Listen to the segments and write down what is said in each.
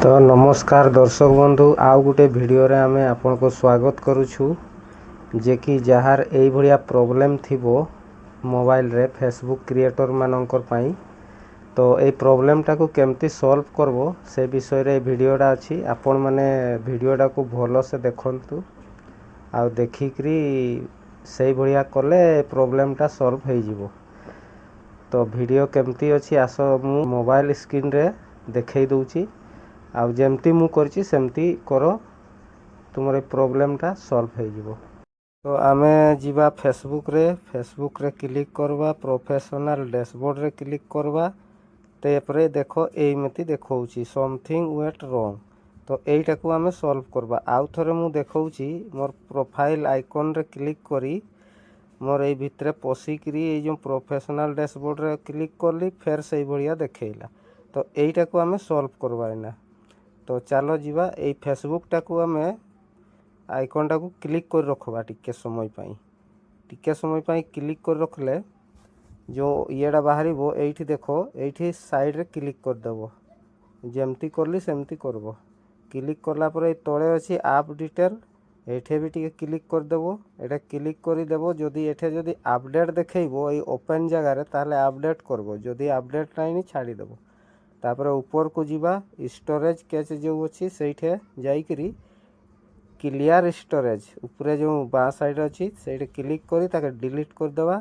तो नमस्कार दर्शक बंधु आउ गोटे भिडियो रे आमे आपन को स्वागत करूछु जे कि जहार एई भलिया प्रॉब्लम थिबो मोबाइल रे फेसबुक क्रिएटर मानकर पई तो ए प्रॉब्लम टा को केमती सॉल्व करबो से विषय रे भिडियोटा अछि आपन माने भिडियोटा को भलो से देखंतु आ देखि करी सेई भलिया कले प्रॉब्लम टा सॉल्व होई जिवो। तो वीडियो केमती अछि आसो मु मोबाइल स्क्रीन रे देखै दउची आउ जेमती मु करची सेमती करो तुमरे प्रॉब्लम टा सॉल्व हो जिवो। तो आमे जीवा फेसबुक रे क्लिक करवा प्रोफेशनल डैशबोर्ड रे क्लिक करवा तेपरे देखो एमिति देखौची समथिंग वेट रॉन्ग। तो एटा को आमे सॉल्व करवा आउ थरे मु देखौची मोर प्रोफाइल आइकन रे क्लिक करी मोर ए भितरे पसी करी ए जो प्रोफेशनल डैशबोर्ड रे क्लिक करली फेर सही बढ़िया देखेला। तो एटा को आमे सॉल्व करवा एना। तो चलो जीवा ए फेसबुक टा को आमे आइकन टा को क्लिक कर रखवा टिके समय पाई क्लिक कर रखले जो येडा बाहरीबो एठी देखो एठी साइड रे क्लिक कर देबो जेमती करली सेमती करबो। क्लिक करला पर तळे अछि ऐप डिटेल एठे भी टिके क्लिक कर देबो। एटा क्लिक करि देबो जदी एठे जदी अपडेट देखैबो ए ओपन जगह रे ताले अपडेट करबो जदी अपडेट नाइनी छाडी देबो। तापर ऊपर को जीवा स्टोरेज कैच जो अछि सेठे जाई करी क्लियर स्टोरेज ऊपर जो बा साइड अछि सेठे क्लिक करी ताके डिलीट कर देबा।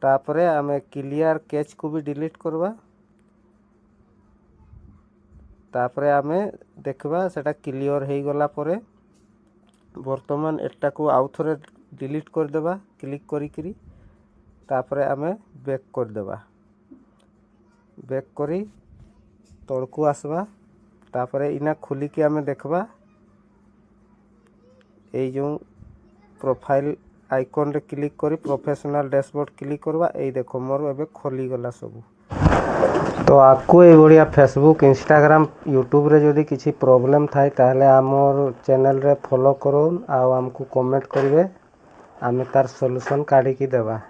तापर आमे क्लियर कैच को भी डिलीट करबा। तापर आमे देखबा सेटा क्लियर हे गला परे वर्तमान एटा को आउ थरे डिलीट कर देबा क्लिक करी करी। तापर आमे बैक कर देबा बैक करी तळकू आसबा। तापर इना खुली के आमे देखबा ए जो प्रोफाइल आइकन रे क्लिक करी प्रोफेशनल डैशबोर्ड क्लिक करबा ए देखो मोर एबे खोली गला सब। तो आपको ए बढ़िया फेसबुक इंस्टाग्राम यूट्यूब रे जदी किछि प्रॉब्लम थाए ताहले हमर चैनल रे फॉलो करो आ हमको कमेंट करिवे आमे तार सॉल्यूशन काढी की देबा।